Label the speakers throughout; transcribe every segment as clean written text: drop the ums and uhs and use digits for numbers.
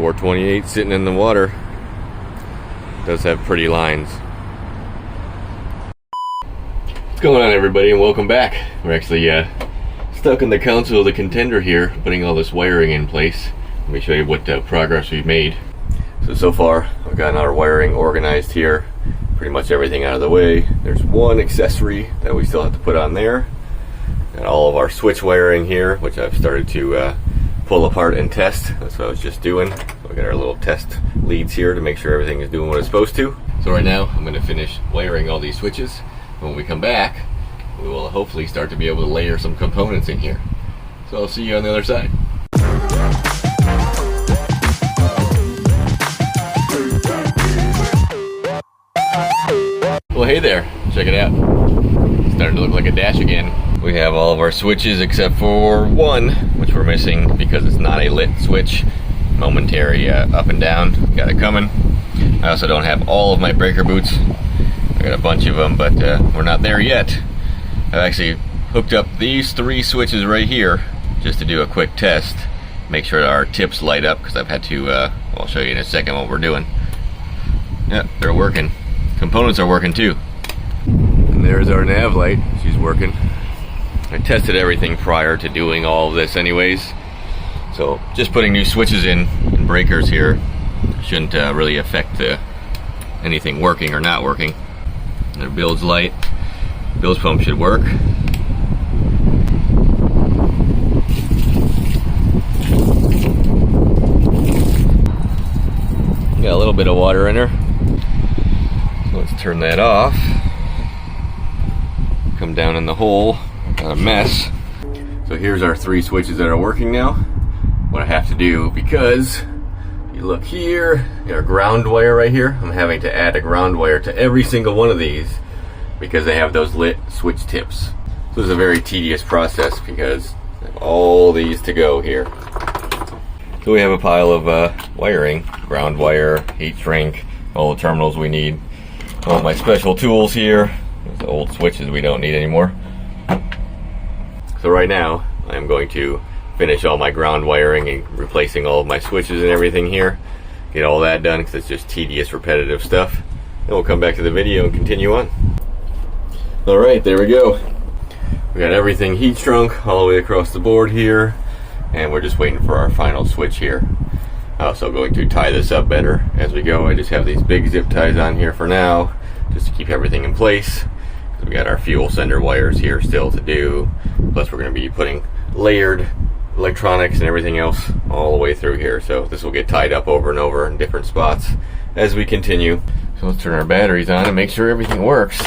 Speaker 1: 428 sitting in the water. Does have pretty lines. What's going on, everybody, and welcome back. We're actually stuck in the console of the Contender here, putting all this wiring in place. Let me show you what progress we've made. So far, I've gotten our wiring organized here. Pretty much everything out of the way. There's one accessory that we still have to put on there. Got all of our switch wiring here, which I've started to pull apart and test. That's what I was just doing. So we got our little test leads here to make sure everything is doing what it's supposed to. So right now, I'm going to finish wiring all these switches. When we come back, we will hopefully start to be able to layer some components in here. So I'll see you on the other side. Well, hey there, check it out. It's starting to look like a dash again. We have all of our switches except for one, which we're missing because it's not a lit switch. Momentary up and down, got it coming. I also don't have all of my breaker boots. I got a bunch of them, but we're not there yet. I've actually hooked up these 3 switches right here just to do a quick test. Make sure our tips light up, because I've had to, I'll show you in a second what we're doing. Yep, they're working. Components are working too. And there's our nav light, she's working. I tested everything prior to doing all of this anyways. So just putting new switches in and breakers here shouldn't really affect anything working or not working. And their bilge light, bilge pump should work. Got a little bit of water in her. Let's turn that off. Come down in the hole. Got a mess. So here's our 3 switches that are working now. What I have to do, because if you look here, got a ground wire right here. I'm having to add a ground wire to every single one of these because they have those lit switch tips. So this is a very tedious process because I have all these to go here. So we have a pile of wiring, ground wire, heat shrink, all the terminals we need. All my special tools here. Those old switches we don't need anymore. So right now, I'm going to finish all my ground wiring and replacing all of my switches and everything here. Get all that done because it's just tedious, repetitive stuff. Then we'll come back to the video and continue on. Alright, there we go. We got everything heat shrunk all the way across the board here. And we're just waiting for our final switch here. I'm also going to tie this up better as we go. I just have these big zip ties on here for now, just to keep everything in place. We got our fuel sender wires here still to do. Plus we're going to be putting layered electronics and everything else all the way through here. So this will get tied up over and over in different spots as we continue. So let's turn our batteries on and make sure everything works.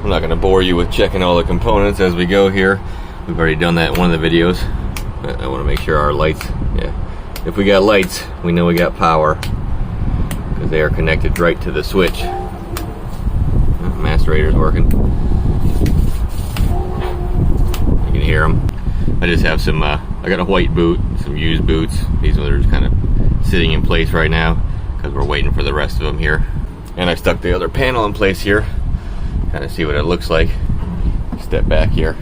Speaker 1: I'm not going to bore you with checking all the components as we go here. We've already done that in one of the videos. But I want to make sure our lights, if we got lights, we know we got power. Because they are connected right to the switch. Macerator's working. You can hear them. I just have some, I got a white boot, some used boots. These are just kind of sitting in place right now because we're waiting for the rest of them here. And I stuck the other panel in place here. Kind of see what it looks like. Step back here.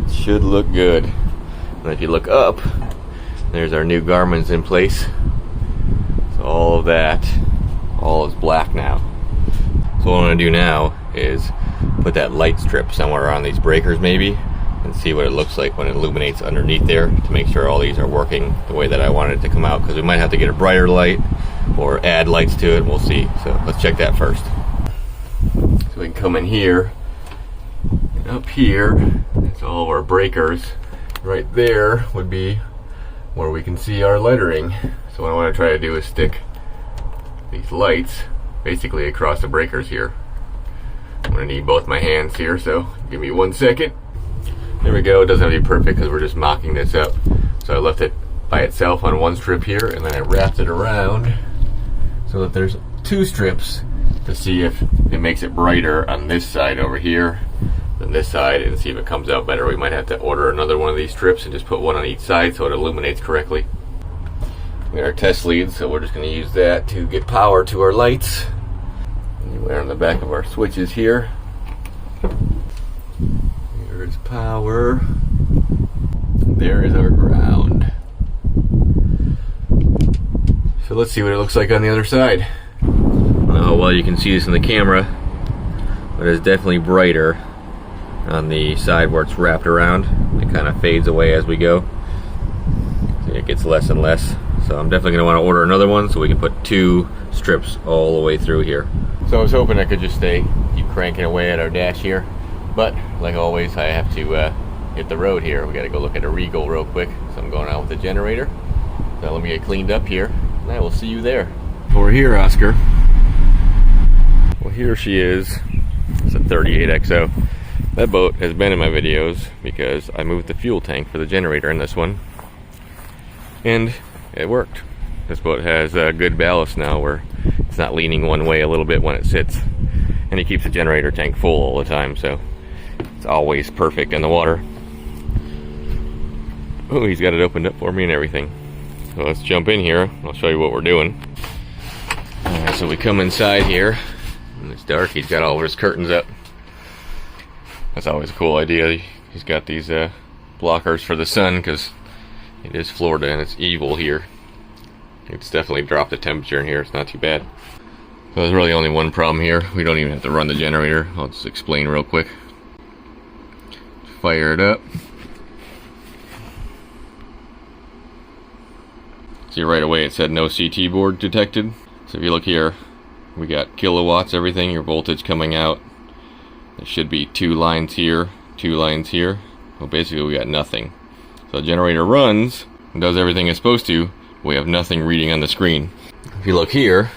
Speaker 1: It should look good. And if you look up, there's our new Garmin's in place. So all of that, all is black now. So what I want to do now is put that light strip somewhere on these breakers maybe, and see what it looks like when it illuminates underneath there to make sure all these are working the way that I want it to come out, because we might have to get a brighter light or add lights to it. We'll see. So let's check that first. So we can come in here, and up here, it's all of our breakers. Right there would be where we can see our lettering. So what I want to try to do is stick these lights basically across the breakers here. I'm going to need both my hands here, so give me 1 second. There we go. It doesn't have to be perfect because we're just mocking this up. So I left it by itself on one strip here, and then I wrapped it around so that there's 2 strips to see if it makes it brighter on this side over here than this side, and see if it comes out better. We might have to order another one of these strips and just put one on each side so it illuminates correctly. We got our test leads, so we're just going to use that to get power to our lights. Anywhere on the back of our switches here. Here's power. There is our ground. So let's see what it looks like on the other side. Oh, well, you can see this in the camera, but it's definitely brighter on the side where it's wrapped around. It kind of fades away as we go. See, it gets less and less. So I'm definitely gonna want to order another one so we can put 2 strips all the way through here. So I was hoping I could just keep cranking away at our dash here, but like always, I have to hit the road here. We gotta go look at a Regal real quick. So I'm going out with the generator. So let me get cleaned up here, and I will see you there. Over here, Oscar. Well, here she is. It's a 38XO. That boat has been in my videos because I moved the fuel tank for the generator in this one, and it worked. This boat has a good ballast now where it's not leaning one way a little bit when it sits, and it keeps the generator tank full all the time, so it's always perfect in the water. Oh, he's got it opened up for me and everything. So let's jump in here. I'll show you what we're doing. Alright, so we come inside here, and it's dark. He's got all of his curtains up. That's always a cool idea. He's got these blockers for the sun because it is Florida and it's evil here. It's definitely dropped the temperature in here. It's not too bad. So there's really only one problem here. We don't even have to run the generator. I'll just explain real quick. Fire it up. See, right away it said no CT board detected. So if you look here, we got kilowatts, everything, your voltage coming out. There should be 2 lines here, 2 lines here. Well, basically we got nothing. So the generator runs and does everything it's supposed to. We have nothing reading on the screen. If you look here,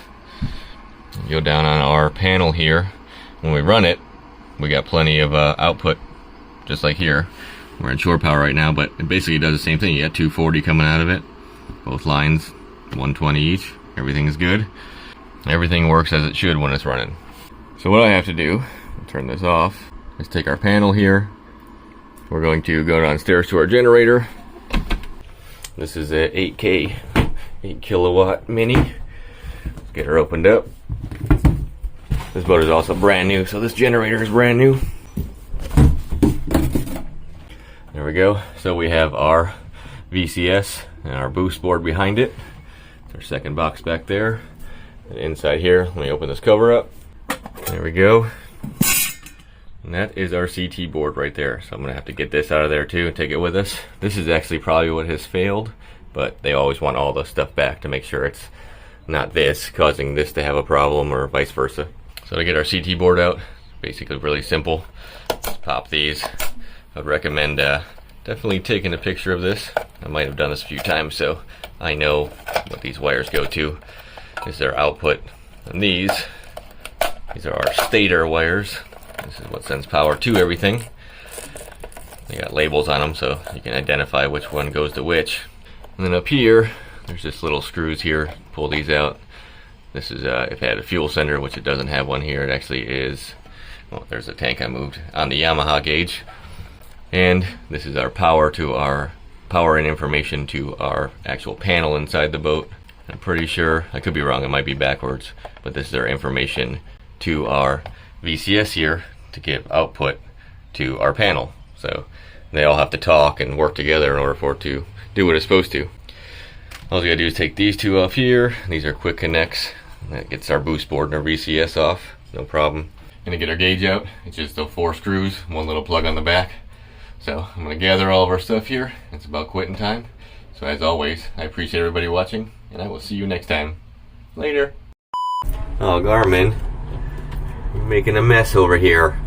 Speaker 1: you go down on our panel here. When we run it, we got plenty of output, just like here. We're in shore power right now, but it basically does the same thing. You got 240 coming out of it. Both lines, 120 each. Everything is good. Everything works as it should when it's running. So what I have to do, turn this off, is take our panel here. We're going to go downstairs to our generator. This is a 8 kilowatt mini. Let's get her opened up. This boat is also brand new, so this generator is brand new. There we go. So we have our VCS and our boost board behind it. Our second box back there. And inside here, let me open this cover up. There we go. And that is our CT board right there. So I'm gonna have to get this out of there too and take it with us. This is actually probably what has failed, but they always want all the stuff back to make sure it's not this causing this to have a problem or vice versa. So to get our CT board out, basically really simple. Just pop these. I'd recommend definitely taking a picture of this. I might have done this a few times, so I know what these wires go to. Is their output. And these are our stator wires. This is what sends power to everything. They got labels on them so you can identify which one goes to which. And then up here, there's just little screws here. Pull these out. This is if it had a fuel sender, which it doesn't have one here. It actually is, well, there's a tank I moved on the Yamaha gauge. And this is our power and information to our actual panel inside the boat. I'm pretty sure, I could be wrong, it might be backwards, but this is our information to our VCS here to give output to our panel. So they all have to talk and work together in order for it to do what it's supposed to. All you gotta do is take these 2 off here. These are quick connects. And that gets our boost board and our VCS off, no problem. Gonna get our gauge out. It's just the 4 screws, 1 little plug on the back. So I'm gonna gather all of our stuff here. It's about quitting time. So as always, I appreciate everybody watching, and I will see you next time. Later. Oh, Garmin, you're making a mess over here.